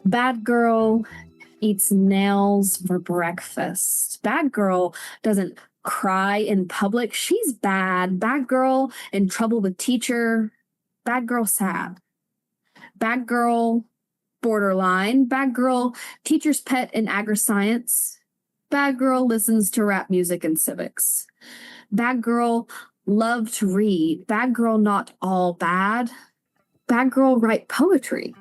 Bad girl eats nails for breakfast. Bad girl doesn't cry in public. She's bad. Bad girl in trouble with teacher. Bad girl sad. Bad girl borderline. Bad girl teacher's pet in agri-science. Bad girl listens to rap music in civics. Bad girl love to read. Bad girl not all bad. Bad girl write poetry.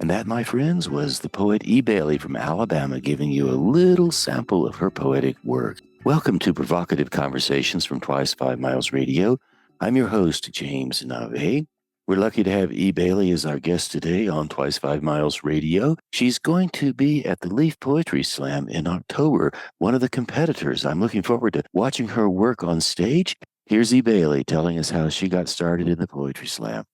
And that, my friends, was the poet E. Bailey from Alabama giving you a little sample of her poetic work. Welcome to Provocative Conversations from Twice 5 Miles Radio. I'm your host, James Navé. We're lucky to have E. Bailey as our guest today on Twice 5 Miles Radio. She's going to be at the Leaf Poetry Slam in October, one of the competitors. I'm looking forward to watching her work on stage. Here's E. Bailey telling us how she got started in the Poetry Slam.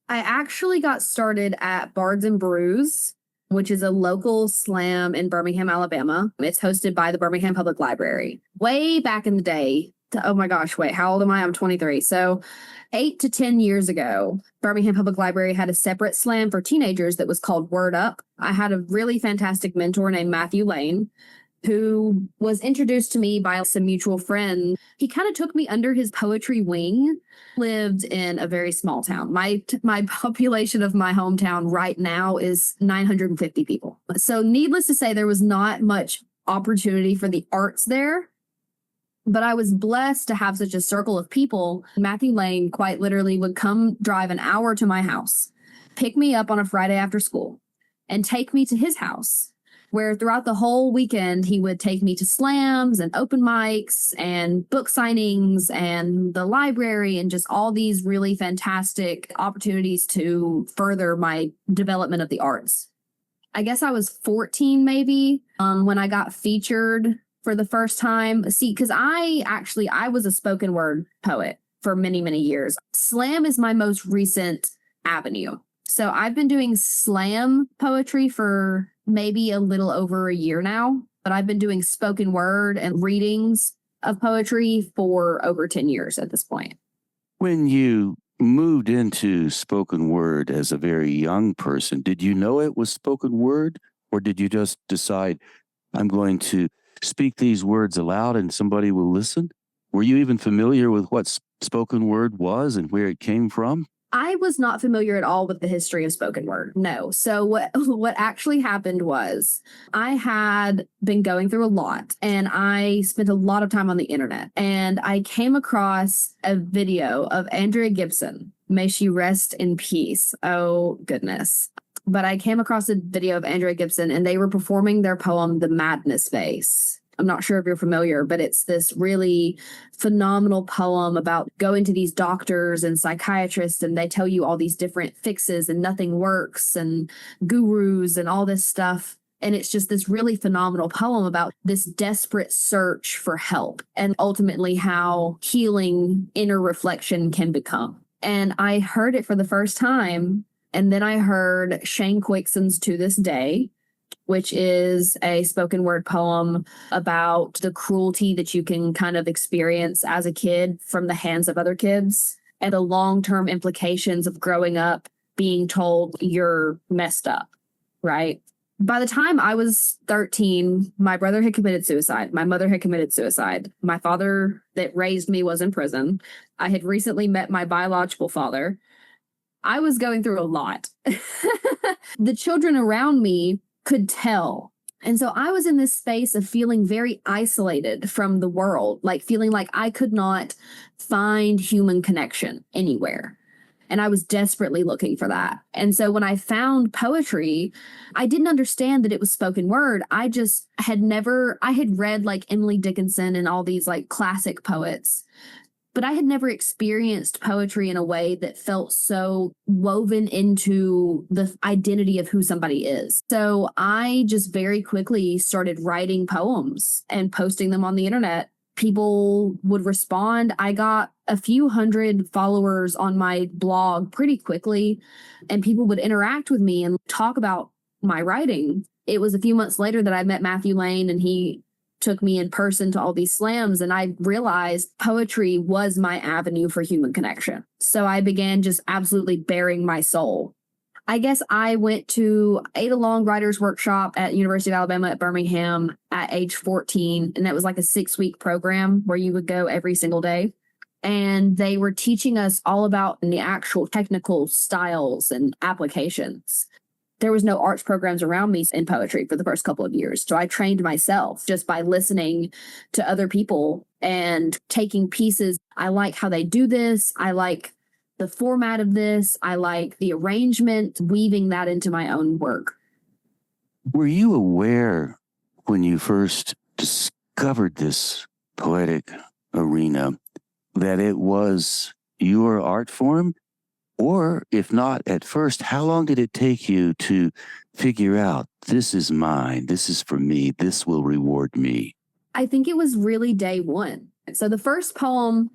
I actually got started at Bards and Brews, which is a local slam in Birmingham, Alabama. It's hosted by the Birmingham Public Library. Way back in the day, oh my gosh, wait, how old am I? I'm 23. So 8 to 10 years ago, Birmingham Public Library had a separate slam for teenagers that was called Word Up. I had a really fantastic mentor named Matthew Lane, who was introduced to me by some mutual friend. He kind of took me under his poetry wing. Lived in a very small town. My population of my hometown right now is 950 people. So needless to say, there was not much opportunity for the arts there. But I was blessed to have such a circle of people. Matthew Lane quite literally would come drive an hour to my house, pick me up on a Friday after school, and take me to his house, where throughout the whole weekend, he would take me to slams and open mics and book signings and the library and just all these really fantastic opportunities to further my development of the arts. I guess I was 14 maybe when I got featured for the first time. See, because I was a spoken word poet for many, many years. Slam is my most recent avenue. So I've been doing slam poetry for maybe a little over a year now, but I've been doing spoken word and readings of poetry for over 10 years at this point. When you moved into spoken word as a very young person, did you know it was spoken word, or did you just decide, I'm going to speak these words aloud and somebody will listen? Were you even familiar with what spoken word was and where it came from? I was not familiar at all with the history of spoken word. No. So what actually happened was I had been going through a lot and I spent a lot of time on the internet, and I came across a video of Andrea Gibson. May she rest in peace. Oh, goodness. But I came across a video of Andrea Gibson and they were performing their poem, The Madness Face. I'm not sure if you're familiar, but it's this really phenomenal poem about going to these doctors and psychiatrists, and they tell you all these different fixes and nothing works and gurus and all this stuff. And it's just this really phenomenal poem about this desperate search for help and ultimately how healing inner reflection can become. And I heard it for the first time. And then I heard Shane Quixon's To This Day, which is a spoken word poem about the cruelty that you can kind of experience as a kid from the hands of other kids and the long-term implications of growing up being told you're messed up, right? By the time I was 13, my brother had committed suicide. My mother had committed suicide. My father that raised me was in prison. I had recently met my biological father. I was going through a lot. The children around me could tell. And so I was in this space of feeling very isolated from the world, like feeling like I could not find human connection anywhere. And I was desperately looking for that. And so when I found poetry, I didn't understand that it was spoken word. I had read like Emily Dickinson and all these like classic poets, but I had never experienced poetry in a way that felt so woven into the identity of who somebody is. So I just very quickly started writing poems and posting them on the internet. People would respond. I got a few hundred followers on my blog pretty quickly, and people would interact with me and talk about my writing. It was a few months later that I met Matthew Lane, and he took me in person to all these slams, and I realized poetry was my avenue for human connection. So I began just absolutely bearing my soul I guess I went to Ada-Long Writers Workshop at University of Alabama at Birmingham at age 14. And that was like a 6-week program where you would go every single day. And they were teaching us all about the actual technical styles and applications. There was no arts programs around me in poetry for the first couple of years. So I trained myself just by listening to other people and taking pieces. I like how they do this. I like the format of this. I like the arrangement, weaving that into my own work. Were you aware when you first discovered this poetic arena that it was your art form? Or if not at first, how long did it take you to figure out this is mine, this is for me, this will reward me? I think it was really day one. So the first poem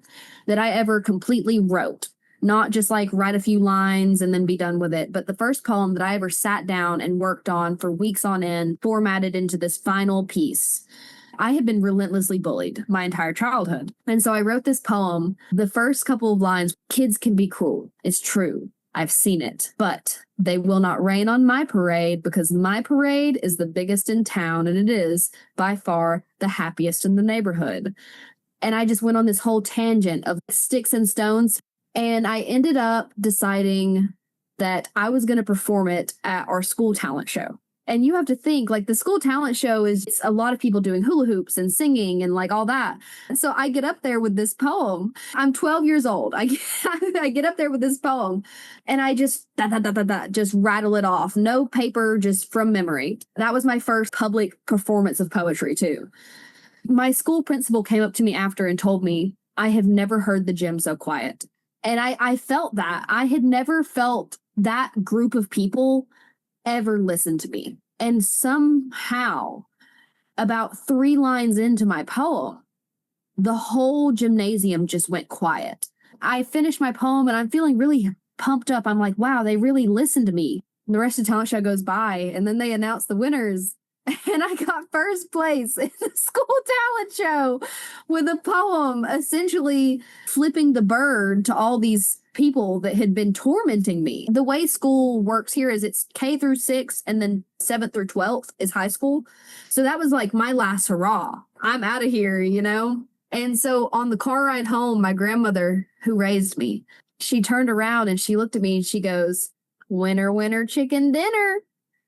that I ever completely wrote, not just like write a few lines and then be done with it, but the first poem that I ever sat down and worked on for weeks on end, formatted into this final piece. I had been relentlessly bullied my entire childhood. And so I wrote this poem. The first couple of lines, kids can be cruel. It's true. I've seen it, but they will not rain on my parade because my parade is the biggest in town and it is by far the happiest in the neighborhood. And I just went on this whole tangent of sticks and stones. And I ended up deciding that I was going to perform it at our school talent show. And you have to think, like, the school talent show is a lot of people doing hula hoops and singing and like all that. And so I get up there with this poem. I'm 12 years old. I get up there with this poem and I just just rattle it off. No paper, just from memory. That was my first public performance of poetry too. My school principal came up to me after and told me, I have never heard the gym so quiet. And I felt that. I had never felt that group of people ever listen to me. And somehow, about 3 lines into my poem, the whole gymnasium just went quiet. I finished my poem and I'm feeling really pumped up. I'm like, wow, they really listened to me. And the rest of the talent show goes by and then they announce the winners. And I got first place in the school talent show with a poem essentially flipping the bird to all these people that had been tormenting me. The way school works here is it's K through 6 and then 7th through 12th is high school. So that was like my last hurrah. I'm out of here, you know? And so on the car ride home, my grandmother who raised me, she turned around and she looked at me and she goes, winner, winner, chicken dinner.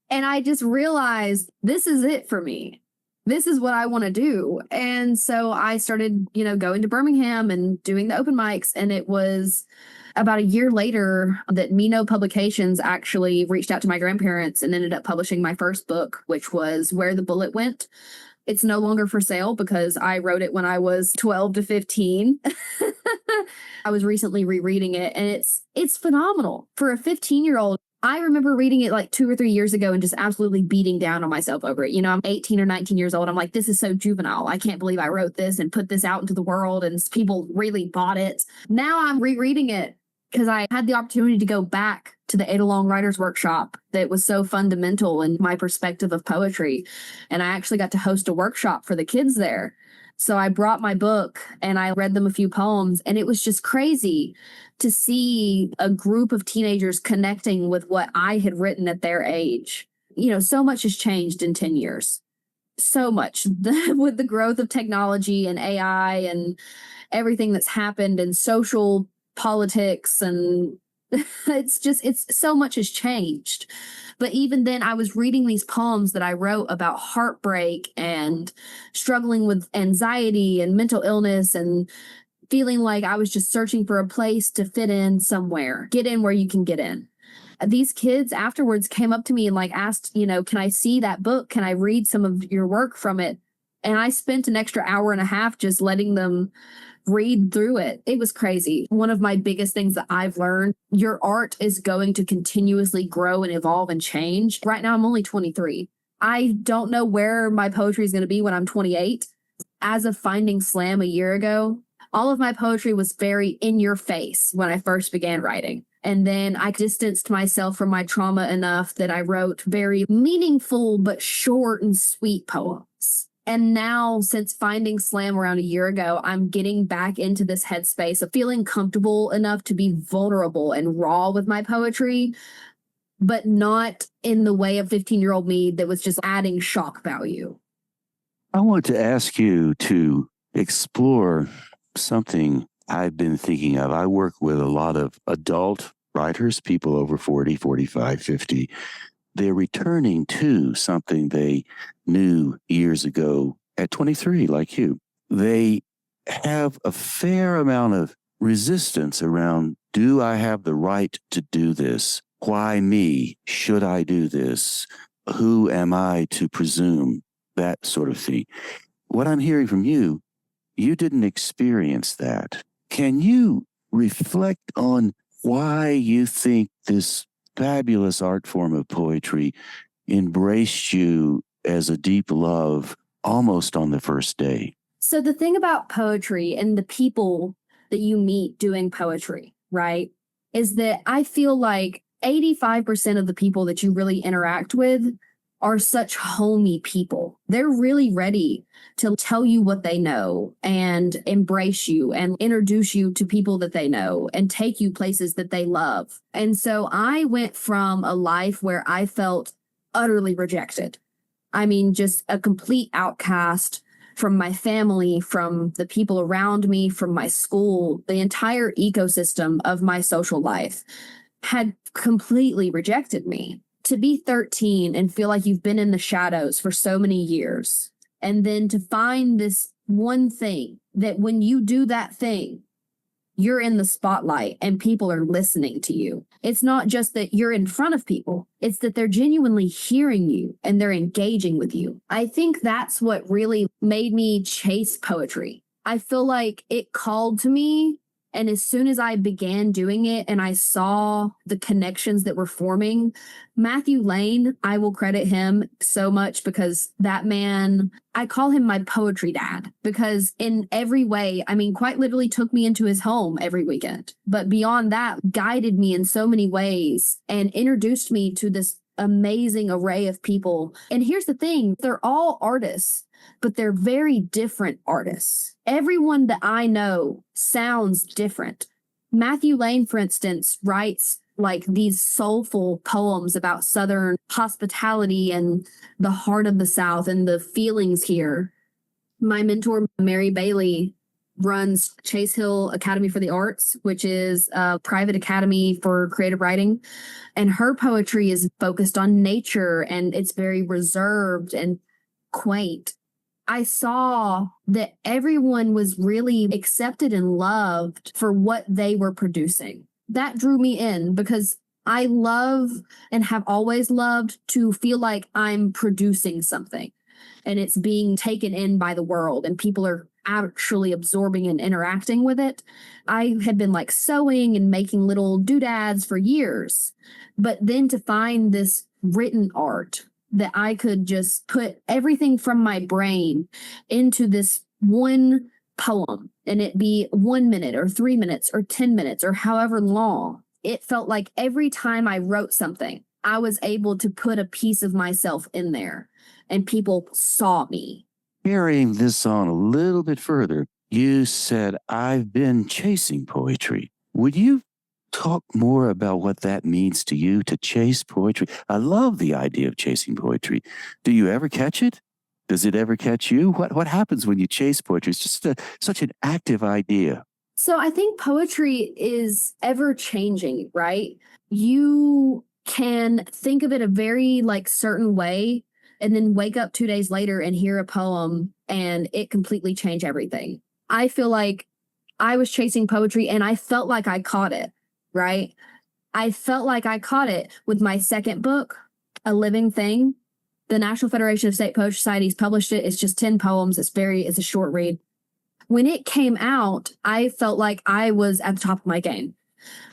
And I just realized this is it for me. This is what I want to do. And so I started, going to Birmingham and doing the open mics. And it was about a year later that Mino Publications actually reached out to my grandparents and ended up publishing my first book, which was Where the Bullet Went. It's no longer for sale because I wrote it when I was 12 to 15. I was recently rereading it and it's phenomenal. For a 15-year-old, I remember reading it like 2 or 3 years ago and just absolutely beating down on myself over it. I'm 18 or 19 years old. I'm like, this is so juvenile. I can't believe I wrote this and put this out into the world and people really bought it. Now I'm rereading it because I had the opportunity to go back to the Ada-Long Writers Workshop that was so fundamental in my perspective of poetry. And I actually got to host a workshop for the kids there. So I brought my book and I read them a few poems, and it was just crazy to see a group of teenagers connecting with what I had written at their age. So much has changed in 10 years. So much with the growth of technology and AI and everything that's happened in social politics, and it's so much has changed. But even then, I was reading these poems that I wrote about heartbreak and struggling with anxiety and mental illness and feeling like I was just searching for a place to fit in somewhere, get in where you can get in. These kids afterwards came up to me and asked, can I see that book? Can I read some of your work from it? And I spent an extra hour and a half just letting them read through it. It was crazy. One of my biggest things that I've learned, your art is going to continuously grow and evolve and change. Right now, I'm only 23. I don't know where my poetry is going to be when I'm 28. As of finding slam a year ago, all of my poetry was very in your face when I first began writing. And then I distanced myself from my trauma enough that I wrote very meaningful but short and sweet poems. And now, since finding slam around a year ago, I'm getting back into this headspace of feeling comfortable enough to be vulnerable and raw with my poetry, but not in the way of 15-year-old me that was just adding shock value. I want to ask you to explore something I've been thinking of. I work with a lot of adult writers, people over 40, 45, 50. They're returning to something they knew years ago at 23, like you. They have a fair amount of resistance around, do I have the right to do this? Why me? Should I do this? Who am I to presume? That sort of thing. What I'm hearing from you, you didn't experience that. Can you reflect on why you think this fabulous art form of poetry embraced you as a deep love almost on the first day? So the thing about poetry and the people that you meet doing poetry, right, is that I feel like 85% of the people that you really interact with are such homey people. They're really ready to tell you what they know and embrace you and introduce you to people that they know and take you places that they love. And so I went from a life where I felt utterly rejected. I mean, just a complete outcast from my family, from the people around me, from my school, the entire ecosystem of my social life had completely rejected me. To be 13 and feel like you've been in the shadows for so many years, and then to find this one thing that when you do that thing, you're in the spotlight and people are listening to you. It's not just that you're in front of people, it's that they're genuinely hearing you and they're engaging with you. I think that's what really made me chase poetry. I feel like it called to me. And as soon as I began doing it and I saw the connections that were forming, Matthew Lane, I will credit him so much because that man, I call him my poetry dad because in every way, I mean, quite literally took me into his home every weekend. But beyond that, guided me in so many ways and introduced me to this amazing array of people. And here's the thing, they're all artists, but they're very different artists. Everyone that I know sounds different. Matthew Lane, for instance, writes like these soulful poems about Southern hospitality and the heart of the South and the feelings here. My mentor, Mary Bailey, runs Chase Hill Academy for the Arts, which is a private academy for creative writing. And her poetry is focused on nature and it's very reserved and quaint. I saw that everyone was really accepted and loved for what they were producing. That drew me in because I love and have always loved to feel like I'm producing something and it's being taken in by the world and people are actually absorbing and interacting with it. I had been like sewing and making little doodads for years, but then to find this written art that I could just put everything from my brain into this one poem and it be 1 minute or 3 minutes or 10 minutes or however long. It felt like every time I wrote something, I was able to put a piece of myself in there and people saw me. Carrying this on a little bit further, you said, I've been chasing poetry. Would you talk more about what that means to you to chase poetry? I love the idea of chasing poetry. Do you ever catch it? Does it ever catch you? What happens when you chase poetry? It's just such an active idea. So I think poetry is ever changing, right? You can think of it a very like certain way and then wake up 2 days later and hear a poem and it completely changed everything. I feel like I was chasing poetry and I felt like I caught it, right? I felt like I caught it with my second book, A Living Thing. The National Federation of State Poetry Societies published it. It's just 10 poems. It's a short read. When it came out, I felt like I was at the top of my game.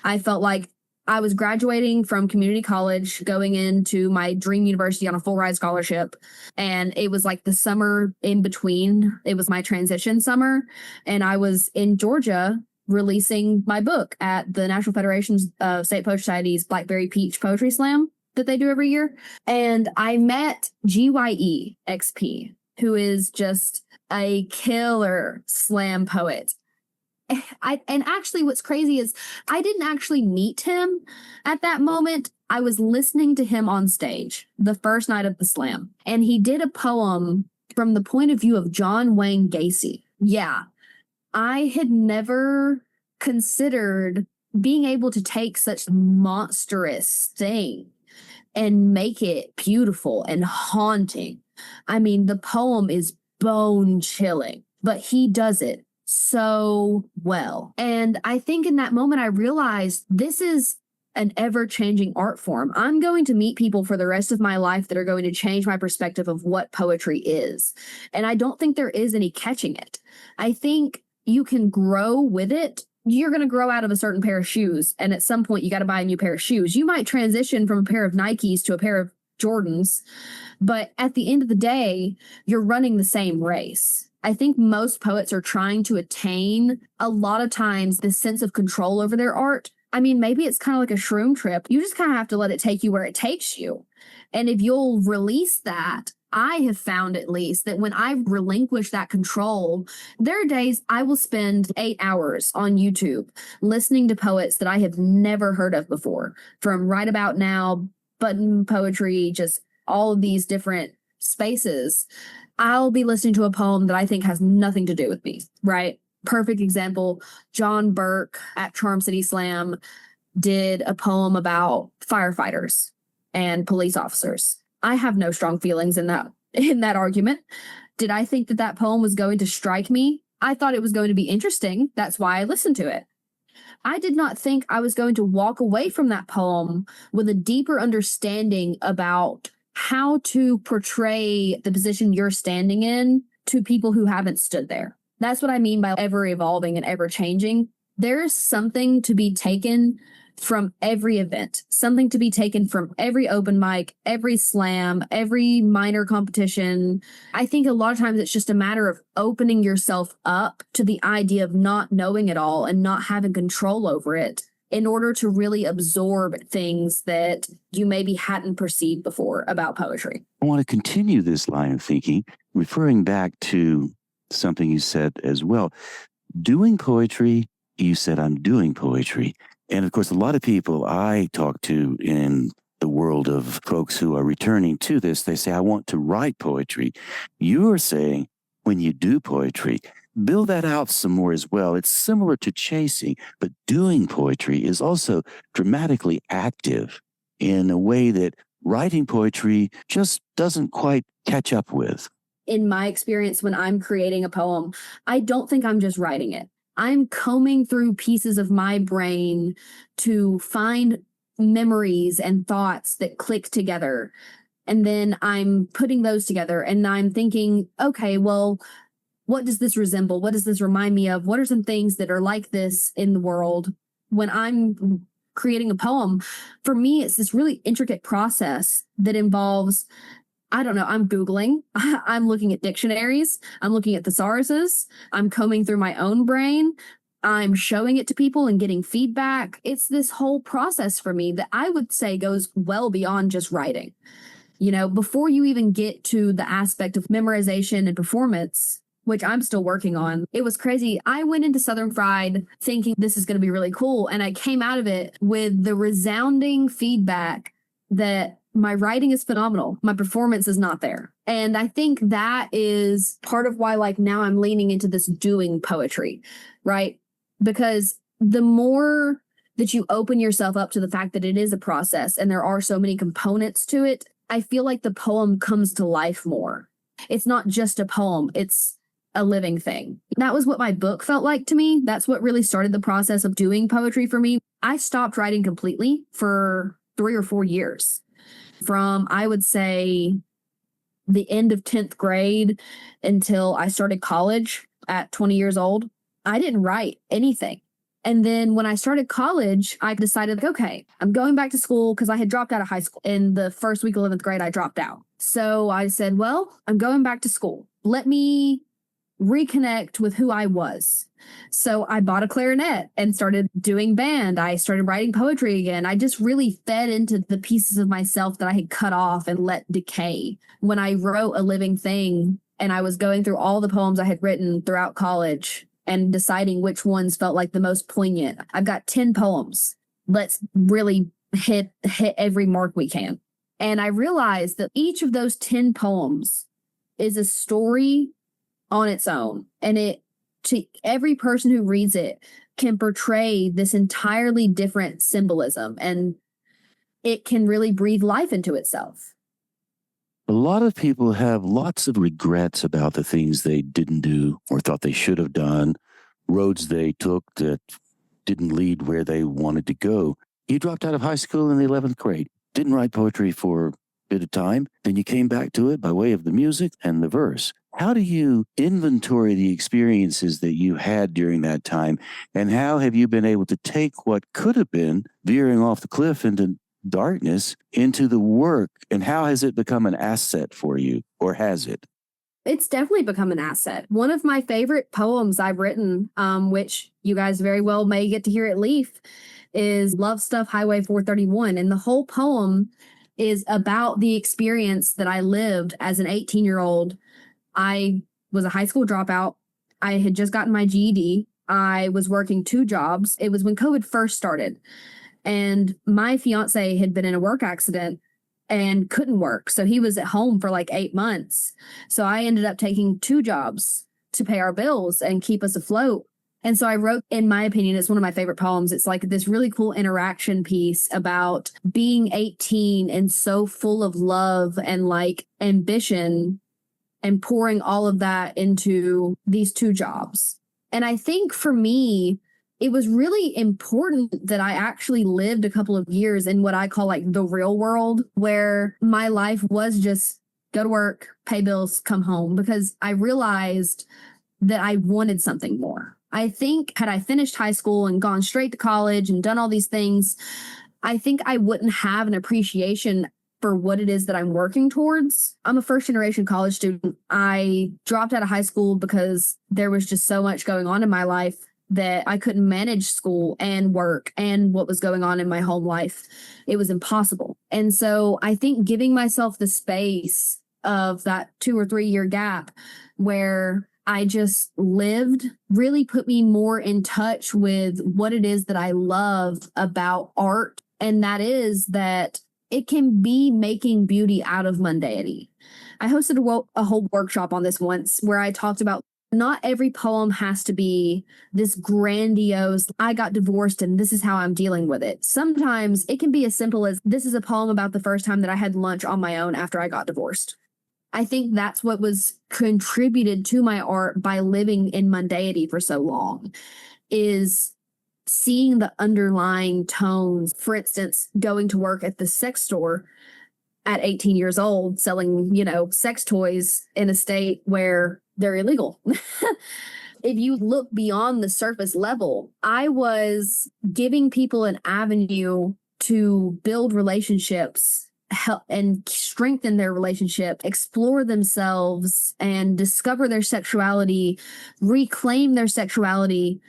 I felt like I was graduating from community college, going into my dream university on a full ride scholarship. And it was like the summer in between. It was my transition summer. And I was in Georgia releasing my book at the National Federation of State Poetry Society's Blackberry Peach Poetry Slam that they do every year. And I met GYE XP, who is just a killer slam poet. And actually what's crazy is I didn't actually meet him at that moment. I was listening to him on stage the first night of the slam, and he did a poem from the point of view of John Wayne Gacy. Yeah, I had never considered being able to take such monstrous thing and make it beautiful and haunting. I mean, the poem is bone chilling, but he does it so well. And I think in that moment, I realized this is an ever changing art form. I'm going to meet people for the rest of my life that are going to change my perspective of what poetry is. And I don't think there is any catching it. I think you can grow with it. You're going to grow out of a certain pair of shoes. And at some point, you got to buy a new pair of shoes. You might transition from a pair of Nikes to a pair of Jordans. But at the end of the day, you're running the same race. I think most poets are trying to attain a lot of times this sense of control over their art. I mean, maybe it's kind of like a shroom trip. You just kind of have to let it take you where it takes you. And if you'll release that, I have found at least that when I relinquish that control, there are days I will spend 8 hours on YouTube listening to poets that I have never heard of before, from Right About Now, button poetry, just all of these different spaces. I'll be listening to a poem that I think has nothing to do with me, right? Perfect example, John Burke at Charm City Slam did a poem about firefighters and police officers. I have no strong feelings in that argument. Did I think that that poem was going to strike me? I thought it was going to be interesting. That's why I listened to it. I did not think I was going to walk away from that poem with a deeper understanding about how to portray the position you're standing in to people who haven't stood there. That's what I mean by ever evolving and ever changing. There's something to be taken from every event, something to be taken from every open mic, every slam, every minor competition. I think a lot of times it's just a matter of opening yourself up to the idea of not knowing it all and not having control over it in order to really absorb things that you maybe hadn't perceived before about poetry. I want to continue this line of thinking, referring back to something you said as well. Doing poetry, you said, I'm doing poetry. And of course, a lot of people I talk to in the world of folks who are returning to this, they say, I want to write poetry. You are saying, when you do poetry, build that out some more as well. It's similar to chasing, but doing poetry is also dramatically active in a way that writing poetry just doesn't quite catch up with. In my experience, when I'm creating a poem, I don't think I'm just writing it. I'm combing through pieces of my brain to find memories and thoughts that click together. And then I'm putting those together and I'm thinking, okay, well, what does this resemble? What does this remind me of? What are some things that are like this in the world? When I'm creating a poem, for me, it's this really intricate process that involves, I don't know, I'm Googling, I'm looking at dictionaries, I'm looking at thesauruses, I'm combing through my own brain, I'm showing it to people and getting feedback. It's this whole process for me that I would say goes well beyond just writing. You know, before you even get to the aspect of memorization and performance, which I'm still working on, it was crazy. I went into Southern Fried thinking this is going to be really cool. And I came out of it with the resounding feedback that my writing is phenomenal. My performance is not there. And I think that is part of why, like, now I'm leaning into this doing poetry, right? Because the more that you open yourself up to the fact that it is a process and there are so many components to it, I feel like the poem comes to life more. It's not just a poem, it's a living thing. That was what my book felt like to me. That's what really started the process of doing poetry for me. I stopped writing completely for 3 or 4 years. From, I would say, the end of 10th grade until I started college at 20 years old, I didn't write anything. And then when I started college, I decided, okay, I'm going back to school because I had dropped out of high school. In the first week of 11th grade, I dropped out. So I said, well, I'm going back to school. Let me reconnect with who I was. So I bought a clarinet and started doing band. I started writing poetry again. I just really fed into the pieces of myself that I had cut off and let decay. When I wrote A Living Thing and I was going through all the poems I had written throughout college and deciding which ones felt like the most poignant, I've got 10 poems. Let's really hit every mark we can. And I realized that each of those 10 poems is a story on its own. And it, to every person who reads it, can portray this entirely different symbolism, and it can really breathe life into itself. A lot of people have lots of regrets about the things they didn't do or thought they should have done, roads they took that didn't lead where they wanted to go. You dropped out of high school in the 11th grade, didn't write poetry for a bit of time, then you came back to it by way of the music and the verse. How do you inventory the experiences that you had during that time, and how have you been able to take what could have been veering off the cliff into darkness into the work, and how has it become an asset for you, or has it? It's definitely become an asset. One of my favorite poems I've written, which you guys very well may get to hear at Leaf, is Love Stuff Highway 431. And the whole poem is about the experience that I lived as an 18-year-old. I was a high school dropout. I had just gotten my GED. I was working 2 jobs. It was when COVID first started. And my fiance had been in a work accident and couldn't work. So he was at home for like 8 months. So I ended up taking 2 jobs to pay our bills and keep us afloat. And so I wrote, in my opinion, it's one of my favorite poems. It's like this really cool interaction piece about being 18 and so full of love and like ambition, and pouring all of that into these 2 jobs. And I think for me, it was really important that I actually lived a couple of years in what I call like the real world, where my life was just go to work, pay bills, come home, because I realized that I wanted something more. I think had I finished high school and gone straight to college and done all these things, I think I wouldn't have an appreciation for what it is that I'm working towards. I'm a first generation college student. I dropped out of high school because there was just so much going on in my life that I couldn't manage school and work and what was going on in my home life. It was impossible. And so I think giving myself the space of that 2 or 3 year gap where I just lived really put me more in touch with what it is that I love about art. And that is that it can be making beauty out of mundanity. I hosted a whole workshop on this once where I talked about not every poem has to be this grandiose, I got divorced and this is how I'm dealing with it. Sometimes it can be as simple as this is a poem about the first time that I had lunch on my own after I got divorced. I think that's what was contributed to my art by living in mundanity for so long, is seeing the underlying tones. For instance, going to work at the sex store at 18 years old, selling, sex toys in a state where they're illegal. If you look beyond the surface level, I was giving people an avenue to build relationships, help and strengthen their relationship, explore themselves and discover their sexuality, reclaim their sexuality.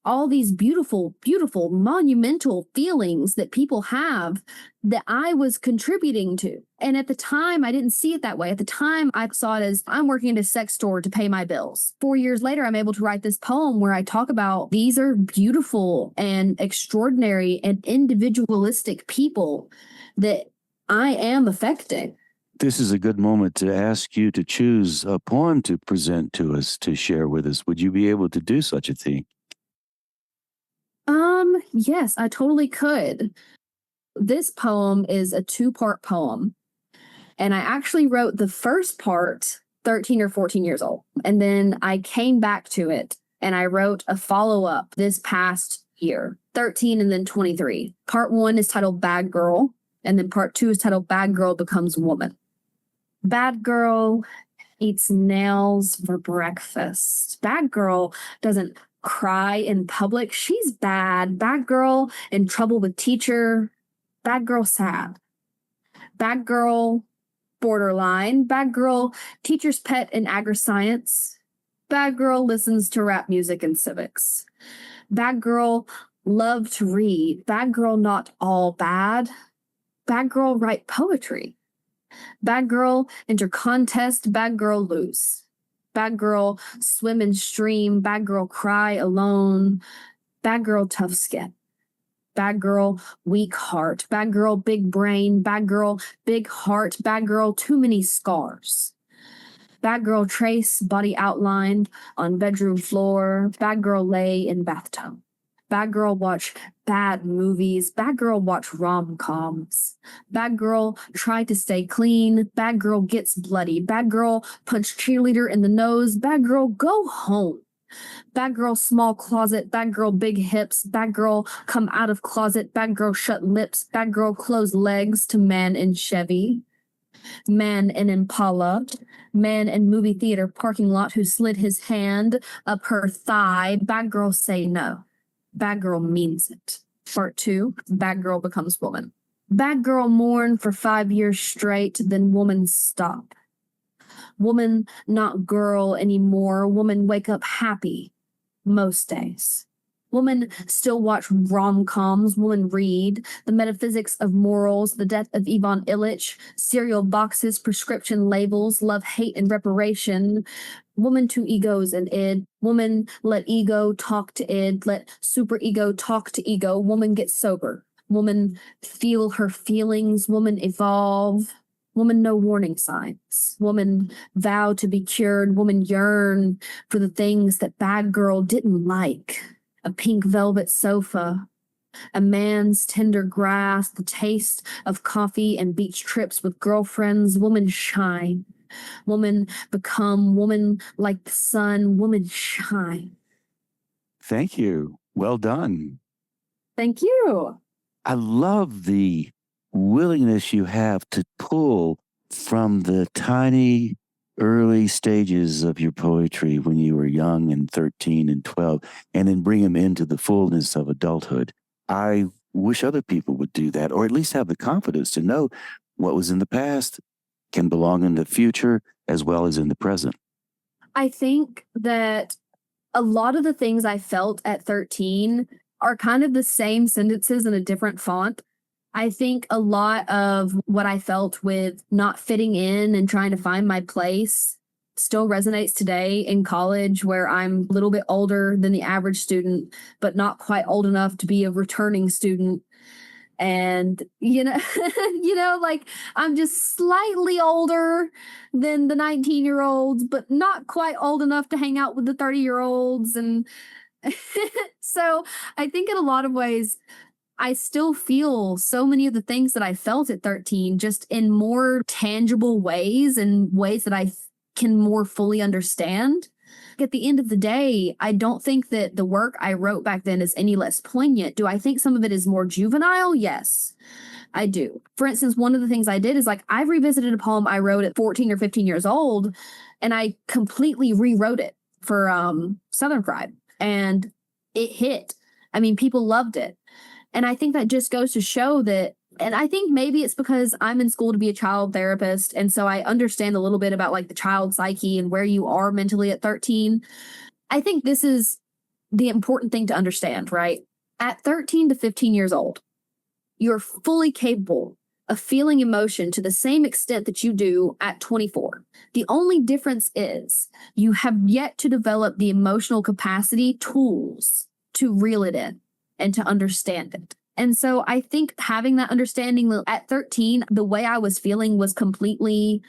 All these beautiful, beautiful, monumental feelings that people have that I was contributing to. And at the time, I didn't see it that way. At the time, I saw it as I'm working at a sex store to pay my bills. 4 years later, I'm able to write this poem where I talk about these are beautiful and extraordinary and individualistic people that I am affecting. This is a good moment to ask you to choose a poem to present to us, to share with us. Would you be able to do such a thing? Yes, I totally could. This poem is a 2-part poem. And I actually wrote the first part 13 or 14 years old. And then I came back to it and I wrote a follow-up this past year, 13 and then 23. Part 1 is titled Bad Girl. And then part 2 is titled Bad Girl Becomes Woman. Bad girl eats nails for breakfast. Bad girl doesn't cry in public. She's bad. Bad girl in trouble with teacher. Bad girl sad. Bad girl borderline. Bad girl teacher's pet in agri-science. Bad girl listens to rap music in civics. Bad girl love to read. Bad girl not all bad. Bad girl write poetry. Bad girl enter contest. Bad girl lose. Bad girl swim in stream. Bad girl cry alone. Bad girl tough skin. Bad girl, weak heart. Bad girl, big brain. Bad girl, big heart. Bad girl, too many scars. Bad girl, trace body outlined on bedroom floor. Bad girl, lay in bathtub. Bad girl, watch bad movies. Bad girl, watch rom-coms. Bad girl, try to stay clean. Bad girl, gets bloody. Bad girl, punch cheerleader in the nose. Bad girl, go home. Bad girl, small closet. Bad girl, big hips. Bad girl, come out of closet. Bad girl, shut lips. Bad girl, close legs to man in Chevy. Man in Impala. Man in movie theater parking lot who slid his hand up her thigh. Bad girl, say no. Bad girl means it. Part 2, bad girl becomes woman. Bad girl mourn for 5 years straight, then woman stop. Woman not girl anymore. Woman wake up happy most days. Woman still watch rom-coms. Woman read the metaphysics of morals, the death of Ivan Illich, cereal boxes, prescription labels, love, hate, and reparation. Woman to egos and id. Woman let ego talk to id. Let super ego talk to ego. Woman get sober. Woman feel her feelings. Woman evolve. Woman no warning signs. Woman vow to be cured. Woman yearn for the things that bad girl didn't like. A pink velvet sofa, a man's tender grass, the taste of coffee and beach trips with girlfriends. Woman shine. Woman become. Woman like the sun. Woman shine. Thank you. Well done. Thank you. I love the willingness you have to pull from the tiny early stages of your poetry when you were young and 13 and 12, and then bring them into the fullness of adulthood. I wish other people would do that, or at least have the confidence to know what was in the past can belong in the future as well as in the present. I think that a lot of the things I felt at 13 are kind of the same sentences in a different font. I think a lot of what I felt with not fitting in and trying to find my place still resonates today in college, where I'm a little bit older than the average student, but not quite old enough to be a returning student. And, like I'm just slightly older than the 19-year-olds, but not quite old enough to hang out with the 30-year-olds. And so I think in a lot of ways, I still feel so many of the things that I felt at 13, just in more tangible ways and ways that I can more fully understand. At the end of the day, I don't think that the work I wrote back then is any less poignant. Do I think some of it is more juvenile? Yes, I do. For instance, one of the things I did is I revisited a poem I wrote at 14 or 15 years old, and I completely rewrote it for Southern Fried, and it hit. I mean, people loved it. And I think that just goes to show that, and I think maybe it's because I'm in school to be a child therapist, and so I understand a little bit about the child psyche and where you are mentally at 13. I think this is the important thing to understand, right? At 13 to 15 years old, you're fully capable of feeling emotion to the same extent that you do at 24. The only difference is you have yet to develop the emotional capacity tools to reel it in and to understand it. And so I think having that understanding at 13, the way I was feeling was completely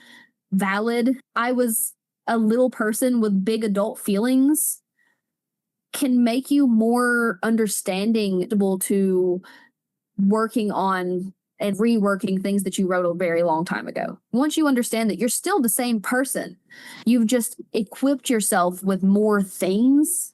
valid. I was a little person with big adult feelings, can make you more understanding to working on and reworking things that you wrote a very long time ago. Once you understand that you're still the same person, you've just equipped yourself with more things.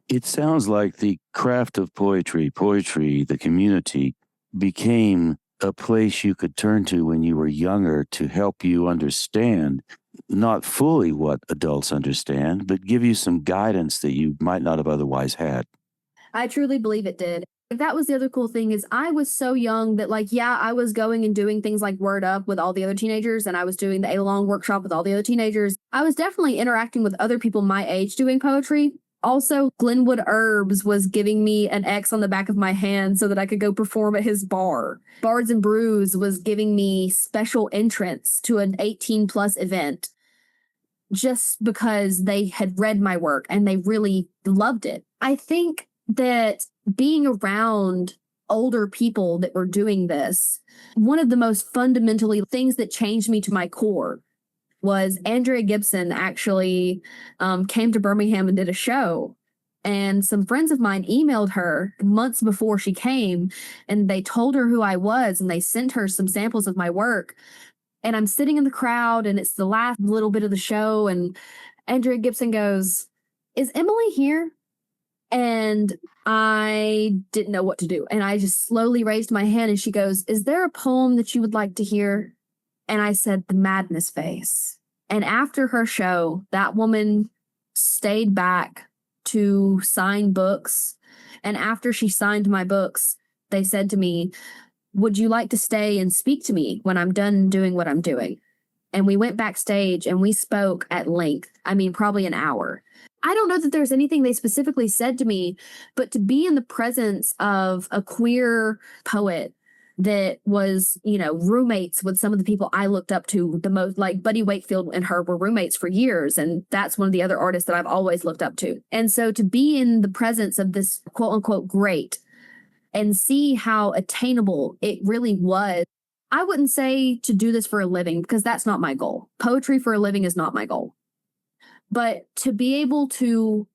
It sounds like the craft of poetry, the community, became a place you could turn to when you were younger to help you understand not fully what adults understand, but give you some guidance that you might not have otherwise had. I truly believe it did. That was the other cool thing is I was so young that I was going and doing things like Word Up with all the other teenagers, and I was doing the A-Long workshop with all the other teenagers. I was definitely interacting with other people my age doing poetry. Also, Glenwood Herbs was giving me an X on the back of my hand so that I could go perform at his bar. Bards and Brews was giving me special entrance to an 18+ event just because they had read my work and they really loved it. I think that being around older people that were doing this, one of the most fundamentally things that changed me to my core was Andrea Gibson actually came to Birmingham and did a show. And some friends of mine emailed her months before she came, and they told her who I was, and they sent her some samples of my work. And I'm sitting in the crowd, and it's the last little bit of the show, and Andrea Gibson goes, "Is Emily here?" And I didn't know what to do. And I just slowly raised my hand, and she goes, "Is there a poem that you would like to hear?" And I said, "The Madness Face." And after her show, that woman stayed back to sign books. And after she signed my books, they said to me, "Would you like to stay and speak to me when I'm done doing what I'm doing?" And we went backstage and we spoke at length. I mean, probably an hour. I don't know that there's anything they specifically said to me, but to be in the presence of a queer poet that was, roommates with some of the people I looked up to the most, like Buddy Wakefield and her were roommates for years. And that's one of the other artists that I've always looked up to. And so to be in the presence of this quote unquote great and see how attainable it really was. I wouldn't say to do this for a living because that's not my goal. Poetry for a living is not my goal. But to be able to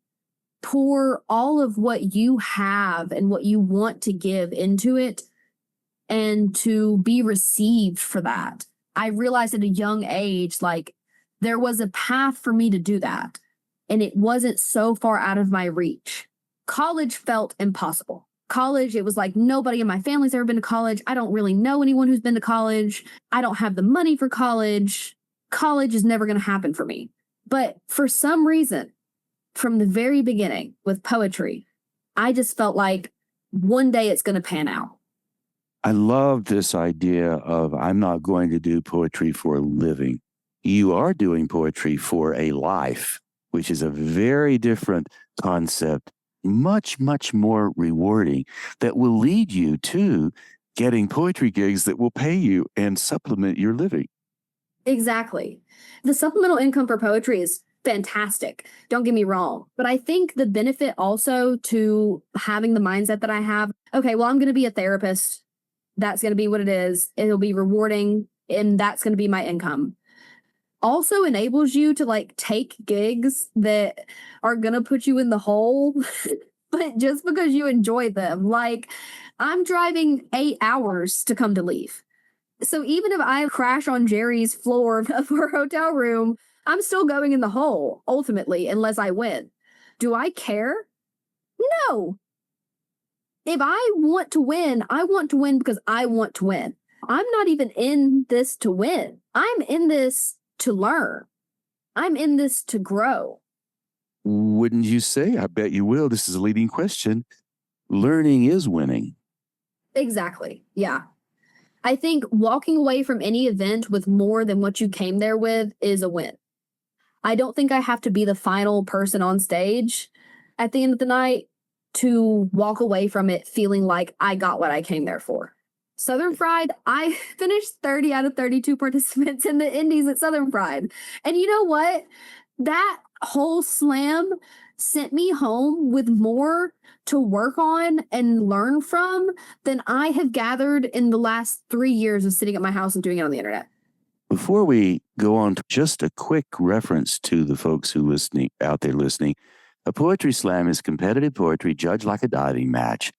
pour all of what you have and what you want to give into it and to be received for that. I realized at a young age, like there was a path for me to do that. And it wasn't so far out of my reach. College felt impossible. College, it was like nobody in my family's ever been to college. I don't really know anyone who's been to college. I don't have the money for college. College is never going to happen for me. But for some reason, from the very beginning with poetry, I just felt like one day it's going to pan out. I love this idea of I'm not going to do poetry for a living. You are doing poetry for a life, which is a very different concept, much, much more rewarding, that will lead you to getting poetry gigs that will pay you and supplement your living. Exactly. The supplemental income for poetry is fantastic. Don't get me wrong. But I think the benefit also to having the mindset that I have, okay, well, I'm going to be a therapist. That's going to be what it is. It'll be rewarding, and that's going to be my income. Also enables you to like take gigs that are going to put you in the hole, but just because you enjoy them. Like I'm driving 8 hours to come to Leaf. So even if I crash on Jerry's floor of our hotel room, I'm still going in the hole ultimately, unless I win. Do I care? No. If I want to win, I want to win because I want to win. I'm not even in this to win. I'm in this to learn. I'm in this to grow. Wouldn't you say? I bet you will. This is a leading question. Learning is winning. Exactly. Yeah. I think walking away from any event with more than what you came there with is a win. I don't think I have to be the final person on stage at the end of the night to walk away from it feeling like I got what I came there for. Southern Fried, I finished 30 out of 32 participants in the Indies at Southern Fried. And you know what? That whole slam sent me home with more to work on and learn from than I have gathered in the last 3 years of sitting at my house and doing it on the internet. Before we go on to just a quick reference to the folks who listening out there listening, a poetry slam is competitive poetry judged like a diving match.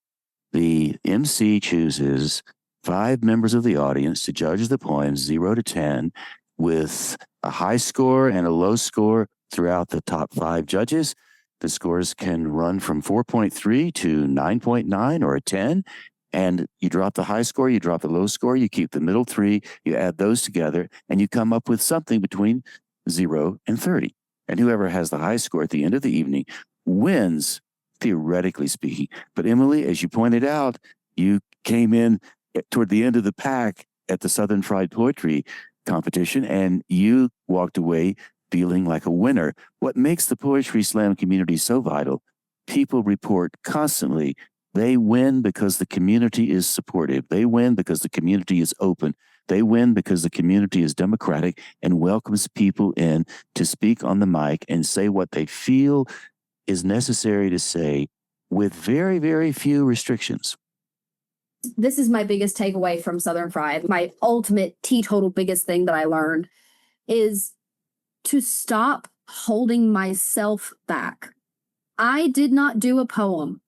The MC chooses 5 members of the audience to judge the poems 0 to 10 with a high score and a low score throughout the top 5 judges. The scores can run from 4.3 to 9.9 or a 10. And you drop the high score, you drop the low score, you keep the middle 3, you add those together, and you come up with something between 0 and 30. And whoever has the high score at the end of the evening wins, theoretically speaking. But Emily, as you pointed out, you came in toward the end of the pack at the Southern Fried Poetry competition, and you walked away feeling like a winner. What makes the Poetry Slam community so vital? People report constantly they win because the community is supportive. They win because the community is open. They win because the community is democratic and welcomes people in to speak on the mic and say what they feel is necessary to say with very, very few restrictions. This is my biggest takeaway from Southern Fried. My ultimate teetotal biggest thing that I learned is to stop holding myself back. I did not do a poem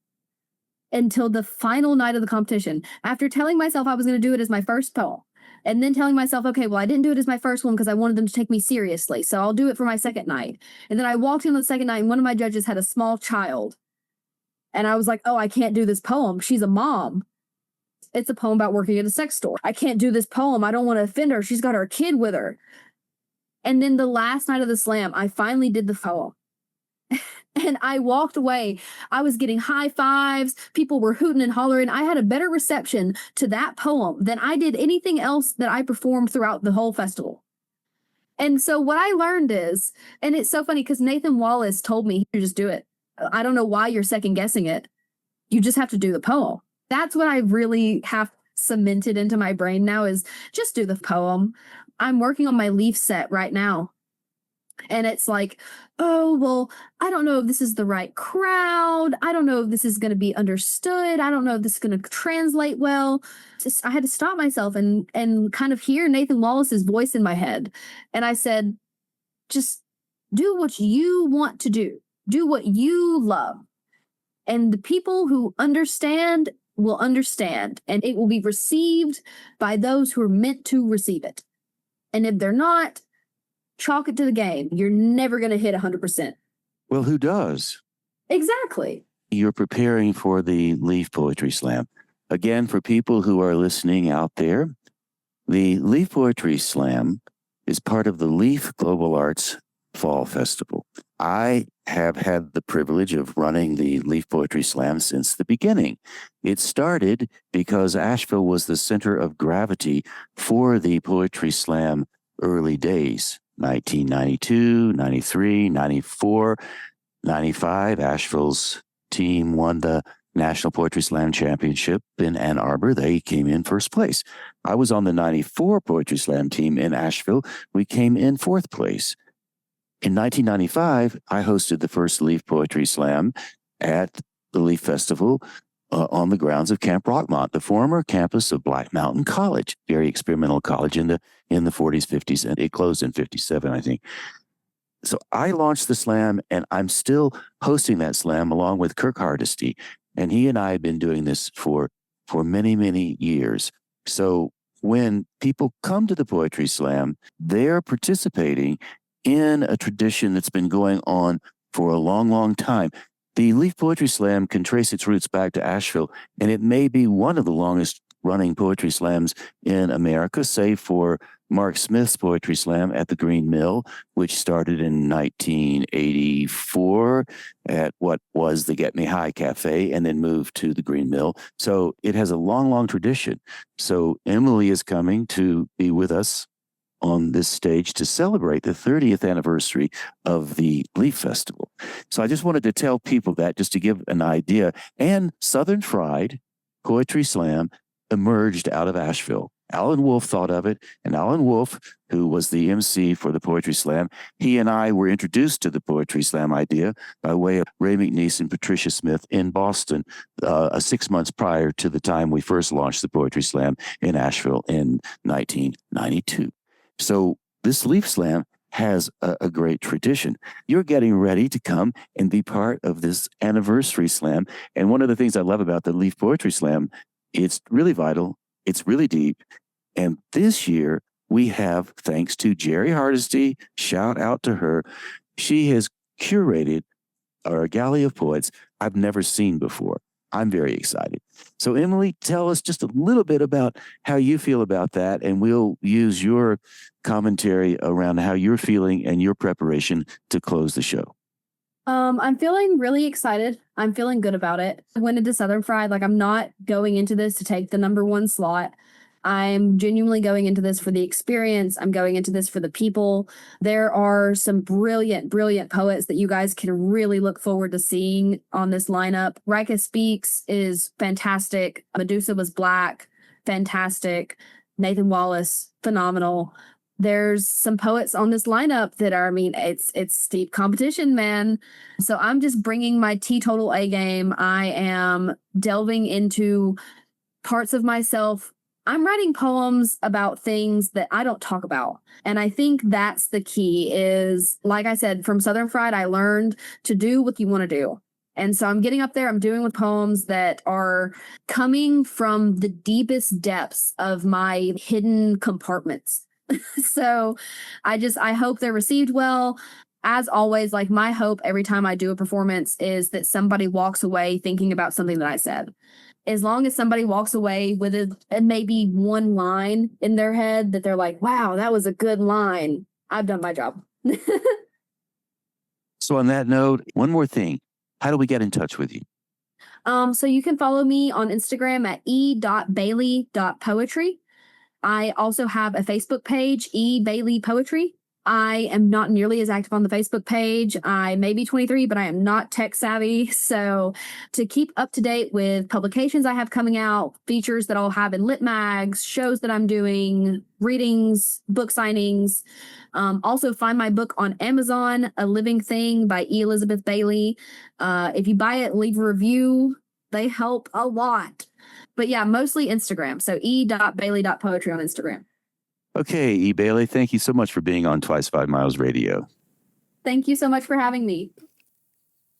until the final night of the competition. After telling myself I was going to do it as my first poem, and then telling myself, okay, well, I didn't do it as my first one because I wanted them to take me seriously, so I'll do it for my second night. And then I walked in the second night, and one of my judges had a small child. And I was like, oh, I can't do this poem. She's a mom. It's a poem about working at a sex store. I can't do this poem. I don't want to offend her. She's got her kid with her. And then the last night of the slam, I finally did the poem. And I walked away. I was getting high fives. People were hooting and hollering. I had a better reception to that poem than I did anything else that I performed throughout the whole festival. And so what I learned is, and it's so funny because Nathan Wallace told me, you just do it. I don't know why you're second guessing it. You just have to do the poem. That's what I really have cemented into my brain now is just do the poem. I'm working on my leaf set right now. And it's like, oh, well, I don't know if this is the right crowd. I don't know if this is going to be understood. I don't know if this is going to translate well. I had to stop myself and kind of hear Nathan Wallace's voice in my head. And I said, just do what you want to do. Do what you love. And the people who understand will understand. And it will be received by those who are meant to receive it. And if they're not, chalk it to the game. You're never going to hit 100%. Well, who does? Exactly. You're preparing for the Leaf Poetry Slam. Again, for people who are listening out there, the Leaf Poetry Slam is part of the Leaf Global Arts Fall Festival. I have had the privilege of running the Leaf Poetry Slam since the beginning. It started because Asheville was the center of gravity for the Poetry Slam early days. 1992, 93, 94, 95, Asheville's team won the National Poetry Slam Championship in Ann Arbor. They came in first place. I was on the 94 Poetry Slam team in Asheville. We came in fourth place. In 1995, I hosted the first Leaf Poetry Slam at the Leaf Festival on the grounds of Camp Rockmont, the former campus of Black Mountain College, very experimental college in the 40s, 50s, and it closed in 57, I think. So I launched the slam, and I'm still hosting that slam along with Kirk Hardesty, and he and I have been doing this for many, many years. So when people come to the Poetry Slam, they're participating in a tradition that's been going on for a long, long time. The Leaf Poetry Slam can trace its roots back to Asheville, and it may be one of the longest running poetry slams in America, save for Mark Smith's Poetry Slam at the Green Mill, which started in 1984 at what was the Get Me High Cafe and then moved to the Green Mill. So it has a long, long tradition. So Emily is coming to be with us on this stage to celebrate the 30th anniversary of the Leaf Festival. So I just wanted to tell people that just to give an idea. And Southern Fried Poetry Slam emerged out of Asheville. Alan Wolf thought of it, and Alan Wolf, who was the MC for the Poetry Slam, he and I were introduced to the Poetry Slam idea by way of Ray McNeese and Patricia Smith in Boston 6 months prior to the time we first launched the Poetry Slam in Asheville in 1992. So this Leaf Slam has a great tradition. You're getting ready to come and be part of this anniversary slam. And one of the things I love about the Leaf Poetry Slam, it's really vital, it's really deep. And this year we have, thanks to Jerry Hardesty, shout out to her, she has curated a galley of poets I've never seen before. I'm very excited. So Emily, tell us just a little bit about how you feel about that, and we'll use your commentary around how you're feeling and your preparation to close the show. I'm feeling really excited. I'm feeling good about it. I went into Southern Fried, like I'm not going into this to take the number one slot. I'm genuinely going into this for the experience. I'm going into this for the people. There are some brilliant, brilliant poets that you guys can really look forward to seeing on this lineup. Rika Speaks is fantastic. Medusa Was Black, fantastic. Nathan Wallace, phenomenal. there's some poets on this lineup that are, I mean, it's steep competition, man. So I'm just bringing my teetotal A game. I am delving into parts of myself. I'm writing poems about things that I don't talk about. And I think that's the key is, like I said, from Southern Fried, I learned to do what you want to do. And so I'm getting up there, I'm doing with poems that are coming from the deepest depths of my hidden compartments. So I hope they're received well. As always, like my hope every time I do a performance is that somebody walks away thinking about something that I said. As long as somebody walks away with maybe one line in their head that they're like, wow, that was a good line, I've done my job. So on that note, one more thing. How do we get in touch with you? So you can follow me on Instagram at e.bailey.poetry. I also have a Facebook page, E. Bailey Poetry. I am not nearly as active on the Facebook page. I may be 23, but I am not tech savvy. So to keep up to date with publications I have coming out, features that I'll have in lit mags, shows that I'm doing, readings, book signings. Also find my book on Amazon, A Living Thing by E. Elizabeth Bailey. If you buy it, leave a review. They help a lot. But yeah, mostly Instagram. So e.bailey.poetry on Instagram. Okay, E. Bailey, thank you so much for being on Twice 5 Miles Radio. Thank you so much for having me.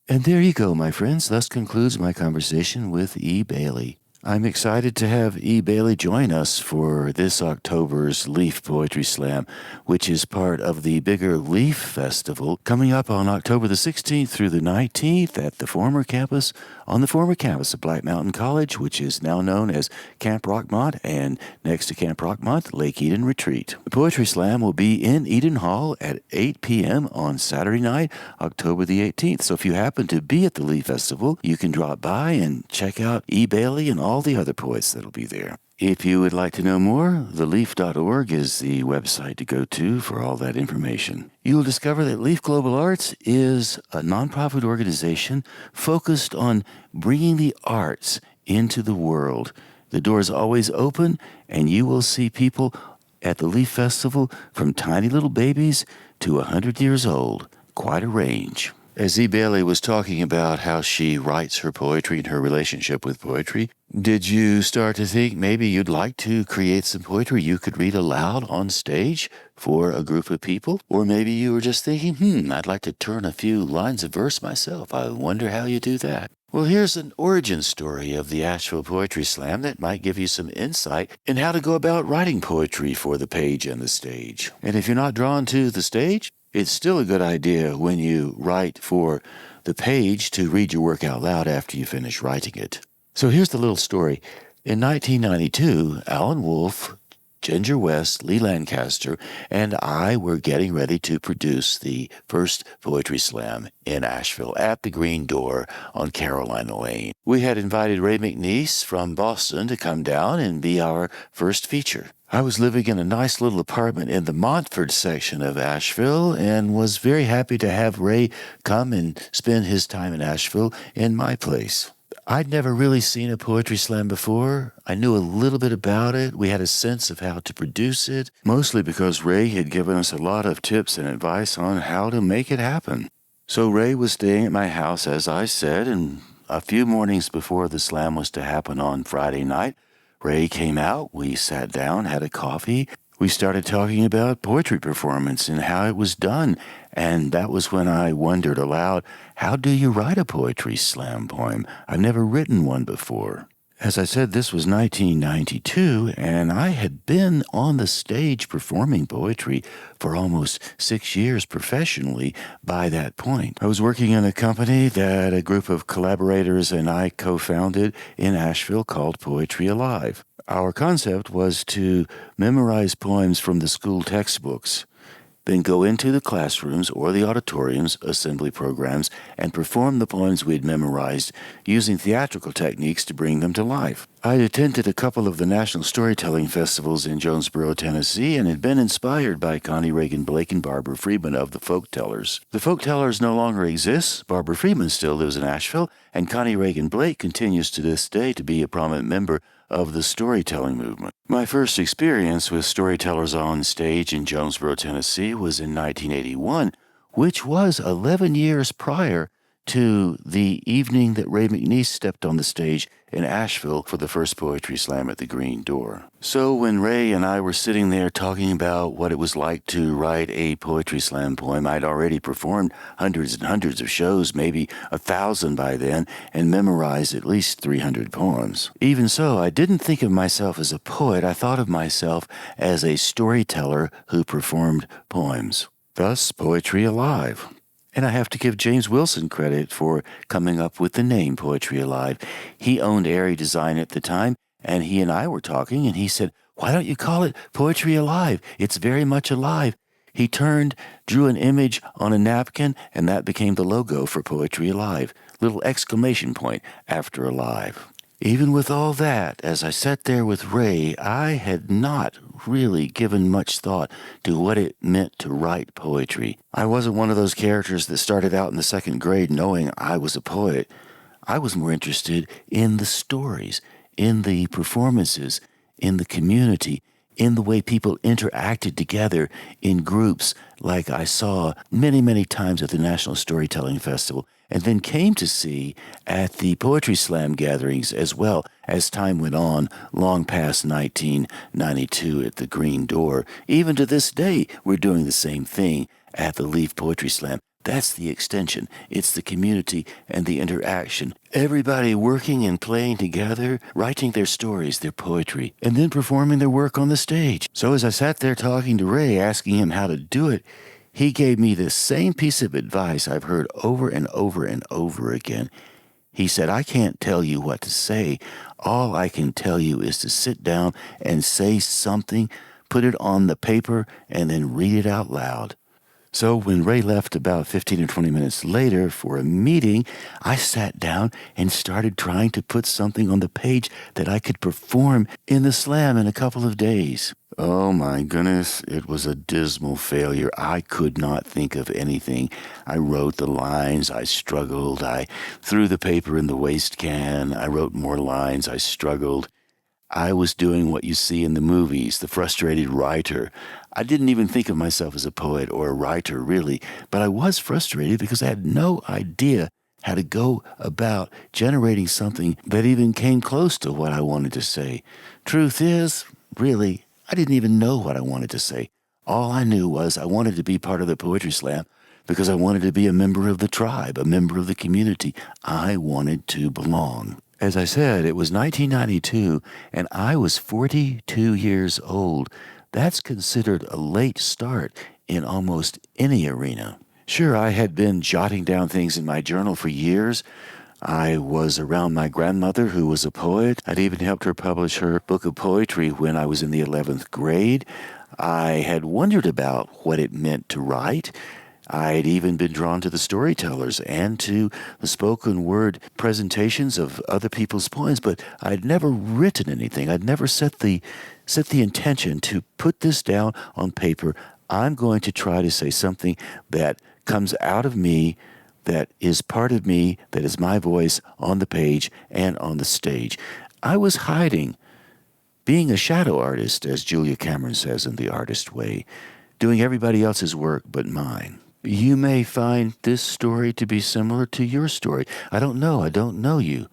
And there you go, my friends. Thus concludes my conversation with E. Bailey. I'm excited to have E. Bailey join us for this October's Leaf Poetry Slam, which is part of the bigger Leaf Festival coming up on October the 16th through the 19th at the former campus of Black Mountain College, which is now known as Camp Rockmont, and next to Camp Rockmont, Lake Eden Retreat. The Poetry Slam will be in Eden Hall at 8 p.m. on Saturday night, October the 18th. So if you happen to be at the Leaf Festival, you can drop by and check out E. Bailey and all the other poets that'll be there. If you would like to know more, theleaf.org is the website to go to for all that information. You will discover that Leaf Global Arts is a nonprofit organization focused on bringing the arts into the world. The door is always open, and you will see people at the Leaf Festival from tiny little babies to 100 years old. Quite a range. As E. Bailey was talking about how she writes her poetry and her relationship with poetry, did you start to think maybe you'd like to create some poetry you could read aloud on stage for a group of people? Or maybe you were just thinking, I'd like to turn a few lines of verse myself. I wonder how you do that. Well, here's an origin story of the Asheville Poetry Slam that might give you some insight in how to go about writing poetry for the page and the stage. And if you're not drawn to the stage, it's still a good idea when you write for the page to read your work out loud after you finish writing it. So here's the little story. In 1992, Alan Wolfe, Ginger West, Lee Lancaster, and I were getting ready to produce the first Poetry Slam in Asheville at the Green Door on Carolina Lane. We had invited Ray McNeese from Boston to come down and be our first feature. I was living in a nice little apartment in the Montford section of Asheville and was very happy to have Ray come and spend his time in Asheville in my place. I'd never really seen a poetry slam before. I knew a little bit about it. We had a sense of how to produce it, mostly because Ray had given us a lot of tips and advice on how to make it happen. So Ray was staying at my house, as I said, and a few mornings before the slam was to happen on Friday night, Ray came out, we sat down, had a coffee. We started talking about poetry performance and how it was done. And that was when I wondered aloud, how do you write a poetry slam poem? I've never written one before. As I said, this was 1992, and I had been on the stage performing poetry for almost 6 years professionally by that point. I was working in a company that a group of collaborators and I co-founded in Asheville called Poetry Alive. Our concept was to memorize poems from the school textbooks, then go into the classrooms or the auditoriums, assembly programs, and perform the poems we'd memorized using theatrical techniques to bring them to life. I'd attended a couple of the National Storytelling Festivals in Jonesboro, Tennessee, and had been inspired by Connie Reagan Blake and Barbara Friedman of the Folk Tellers. The Folk Tellers no longer exists. Barbara Friedman still lives in Asheville, and Connie Reagan Blake continues to this day to be a prominent member of the storytelling movement. My first experience with storytellers on stage in Jonesboro, Tennessee was in 1981, which was 11 years prior to the evening that Ray McNeese stepped on the stage in Asheville for the first Poetry Slam at the Green Door. So when Ray and I were sitting there talking about what it was like to write a Poetry Slam poem, I'd already performed hundreds and hundreds of shows, maybe 1,000 by then, and memorized at least 300 poems. Even so, I didn't think of myself as a poet. I thought of myself as a storyteller who performed poems. Thus, Poetry Alive. And I have to give James Wilson credit for coming up with the name Poetry Alive. He owned Airy Design at the time, and he and I were talking, and he said, "Why don't you call it Poetry Alive? It's very much alive." He drew an image on a napkin, and that became the logo for Poetry Alive. Little exclamation point after alive. Even with all that, as I sat there with Ray, I had not really given much thought to what it meant to write poetry. I wasn't one of those characters that started out in the second grade knowing I was a poet. I was more interested in the stories, in the performances, in the community, in the way people interacted together in groups like I saw many, many times at the National Storytelling Festival, and then came to see at the Poetry Slam gatherings as well as time went on, long past 1992 at the Green Door. Even to this day, we're doing the same thing at the Leaf Poetry Slam. That's the extension. It's the community and the interaction. Everybody working and playing together, writing their stories, their poetry, and then performing their work on the stage. So as I sat there talking to Ray, asking him how to do it, he gave me the same piece of advice I've heard over and over and over again. He said, "I can't tell you what to say. All I can tell you is to sit down and say something, put it on the paper, and then read it out loud." So when Ray left about 15 or 20 minutes later for a meeting, I sat down and started trying to put something on the page that I could perform in the slam in a couple of days. Oh my goodness, it was a dismal failure. I could not think of anything. I wrote the lines, I struggled, I threw the paper in the waste can, I wrote more lines, I struggled. I was doing what you see in the movies, the frustrated writer. I didn't even think of myself as a poet or a writer, really, but I was frustrated because I had no idea how to go about generating something that even came close to what I wanted to say. Truth is, really, I didn't even know what I wanted to say. All I knew was I wanted to be part of the Poetry Slam because I wanted to be a member of the tribe, a member of the community. I wanted to belong. As I said, it was 1992, and I was 42 years old. That's considered a late start in almost any arena. Sure, I had been jotting down things in my journal for years. I was around my grandmother, who was a poet. I'd even helped her publish her book of poetry when I was in the 11th grade. I had wondered about what it meant to write. I'd even been drawn to the storytellers and to the spoken word presentations of other people's poems, but I'd never written anything. I'd never set the intention to put this down on paper. I'm going to try to say something that comes out of me, that is part of me, that is my voice on the page and on the stage. I was hiding, being a shadow artist, as Julia Cameron says in The Artist Way, doing everybody else's work but mine. You may find this story to be similar to your story. I don't know. I don't know you.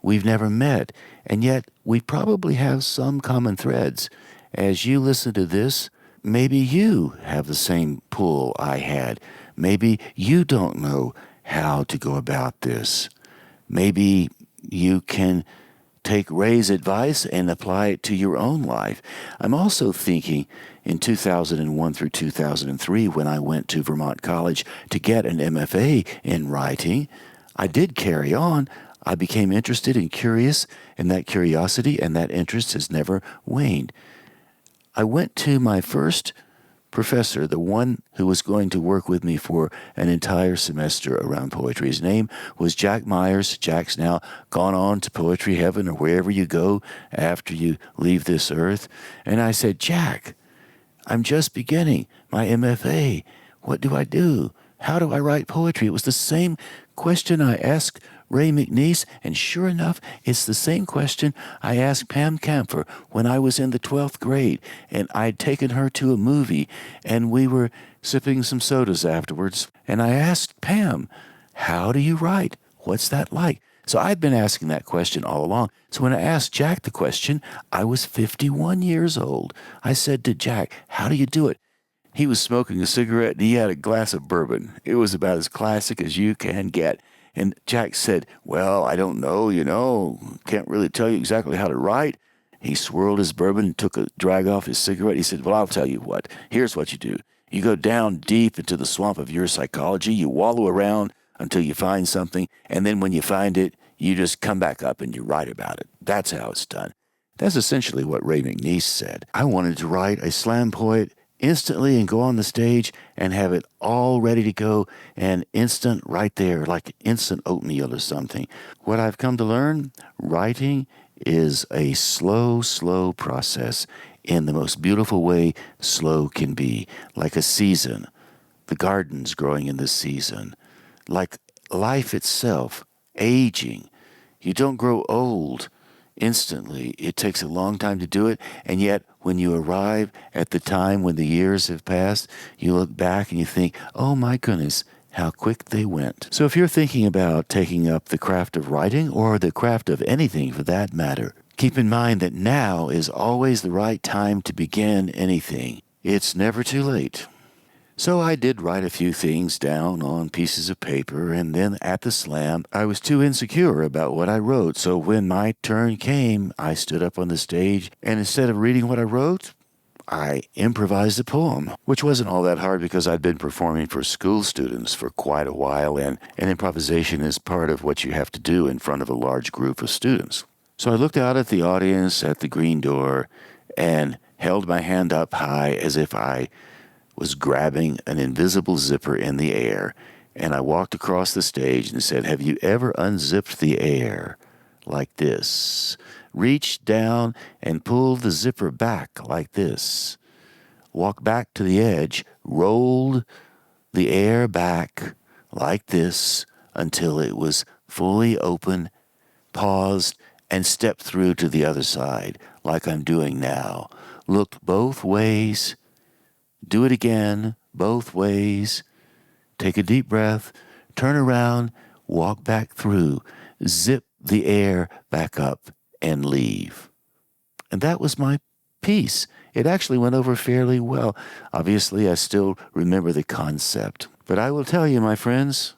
We've never met, and yet we probably have some common threads. As you listen to this, maybe you have the same pull I had. Maybe you don't know how to go about this. Maybe you can take Ray's advice and apply it to your own life. I'm also thinking in 2001 through 2003, when I went to Vermont College to get an MFA in writing, I did carry on. I became interested and curious, and that curiosity and that interest has never waned. I went to my first professor, the one who was going to work with me for an entire semester around poetry. His name was Jack Myers. Jack's now gone on to poetry heaven or wherever you go after you leave this earth. And I said, Jack, I'm just beginning my MFA. What do I do? How do I write poetry? It was the same question I asked Ray McNeese, and sure enough, it's the same question I asked Pam Camphor when I was in the 12th grade, and I'd taken her to a movie, and we were sipping some sodas afterwards, and I asked Pam, how do you write? What's that like? So I'd been asking that question all along. So when I asked Jack the question, I was 51 years old. I said to Jack, how do you do it? He was smoking a cigarette, and he had a glass of bourbon. It was about as classic as you can get. And Jack said, well, I don't know, can't really tell you exactly how to write. He swirled his bourbon and took a drag off his cigarette. He said, well, I'll tell you what. Here's what you do. You go down deep into the swamp of your psychology. You wallow around until you find something. And then when you find it, you just come back up and you write about it. That's how it's done. That's essentially what Ray McNeese said. I wanted to write a slam poet instantly and go on the stage and have it all ready to go and instant right there, like instant oatmeal or something. What I've come to learn, writing is a slow process in the most beautiful way slow can be, like a season, the gardens growing in the season, like life itself, aging. You don't grow old instantly. It takes a long time to do it, and yet when you arrive at the time when the years have passed, you look back and you think, oh my goodness, how quick they went. So if you're thinking about taking up the craft of writing, or the craft of anything for that matter, keep in mind that now is always the right time to begin anything. It's never too late. So I did write a few things down on pieces of paper, and then at the slam, I was too insecure about what I wrote. So when my turn came, I stood up on the stage, and instead of reading what I wrote, I improvised a poem, which wasn't all that hard because I'd been performing for school students for quite a while, and an improvisation is part of what you have to do in front of a large group of students. So I looked out at the audience at the green door and held my hand up high as if I was grabbing an invisible zipper in the air, and I walked across the stage and said, have you ever unzipped the air like this? Reached down and pulled the zipper back like this. Walked back to the edge, rolled the air back like this until it was fully open, paused, and stepped through to the other side like I'm doing now. Looked both ways. Do it again, both ways. Take a deep breath, turn around, walk back through, zip the air back up, and leave. And that was my piece. It actually went over fairly well. Obviously, I still remember the concept. But I will tell you, my friends,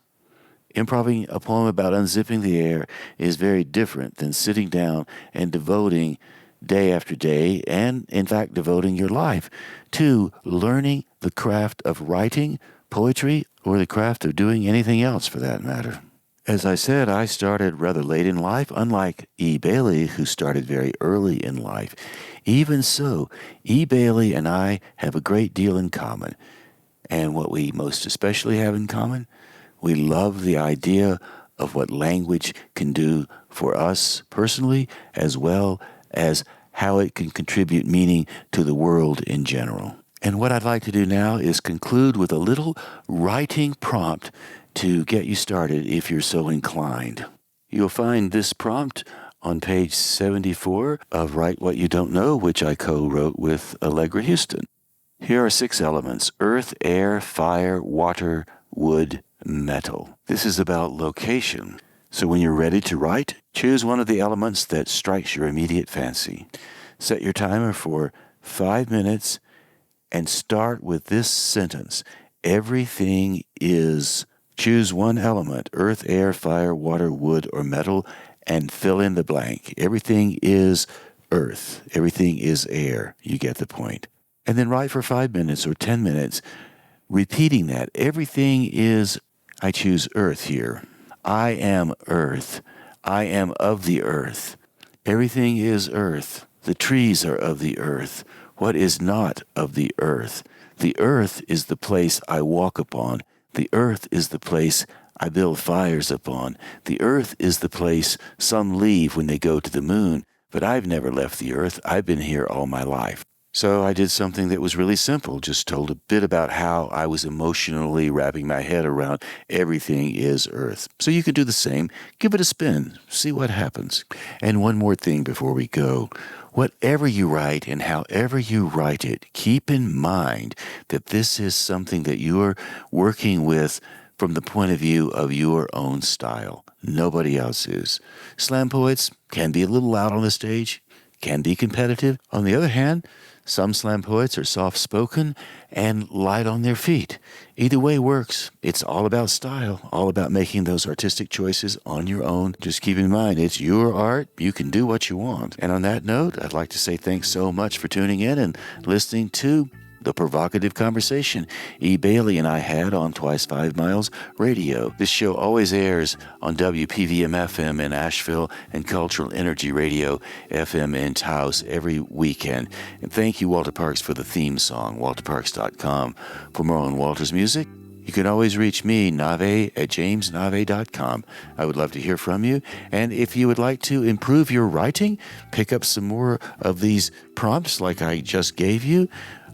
improving a poem about unzipping the air is very different than sitting down and devoting day after day, and in fact devoting your life to learning the craft of writing, poetry, or the craft of doing anything else for that matter. As I said, I started rather late in life, unlike E. Bailey, who started very early in life. Even so, E. Bailey and I have a great deal in common. And what we most especially have in common, we love the idea of what language can do for us personally, as well as how it can contribute meaning to the world in general. And what I'd like to do now is conclude with a little writing prompt to get you started if you're so inclined. You'll find this prompt on page 74 of Write What You Don't Know, which I co-wrote with Allegra Houston. Here are 6 elements: earth, air, fire, water, wood, metal. This is about location. So when you're ready to write, choose one of the elements that strikes your immediate fancy. Set your timer for 5 minutes and start with this sentence. Everything is. Choose one element, earth, air, fire, water, wood, or metal, and fill in the blank. Everything is earth. Everything is air. You get the point. And then write for 5 minutes or 10 minutes, repeating that. Everything is, I choose earth here. I am earth. I am of the earth. Everything is earth. The trees are of the earth. What is not of the earth? The earth is the place I walk upon. The earth is the place I build fires upon. The earth is the place some leave when they go to the moon, but I've never left the earth. I've been here all my life. So I did something that was really simple, just told a bit about how I was emotionally wrapping my head around everything is earth. So you can do the same. Give it a spin. See what happens. And one more thing before we go. Whatever you write and however you write it, keep in mind that this is something that you're working with from the point of view of your own style. Nobody else is. Slam poets can be a little loud on the stage, can be competitive. On the other hand, some slam poets are soft-spoken and light on their feet. Either way works. It's all about style, all about making those artistic choices on your own. Just keep in mind, it's your art. You can do what you want. And on that note, I'd like to say thanks so much for tuning in and listening to The Provocative Conversation E. Bailey and I had on Twice 5 Miles Radio. This show always airs on WPVM-FM in Asheville and Cultural Energy Radio FM in Taos every weekend. And thank you, Walter Parks, for the theme song, walterparks.com. For more on Walter's music, you can always reach me, Navé, at jamesnavé.com. I would love to hear from you. And if you would like to improve your writing, pick up some more of these prompts like I just gave you,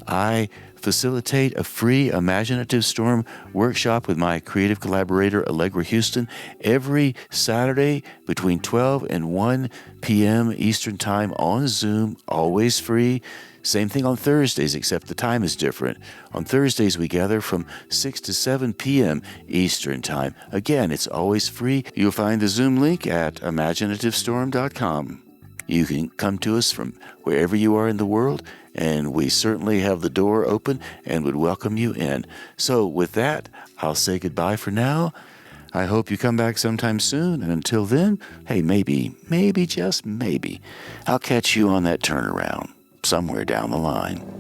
I facilitate a free Imaginative Storm workshop with my creative collaborator, Allegra Houston, every Saturday between 12 and 1 p.m. Eastern Time on Zoom, always free. Same thing on Thursdays, except the time is different. On Thursdays, we gather from 6 to 7 p.m. Eastern Time. Again, it's always free. You'll find the Zoom link at imaginativestorm.com. You can come to us from wherever you are in the world, and we certainly have the door open and would welcome you in. So with that, I'll say goodbye for now. I hope you come back sometime soon, and until then, hey, maybe, just maybe, I'll catch you on that turnaround somewhere down the line.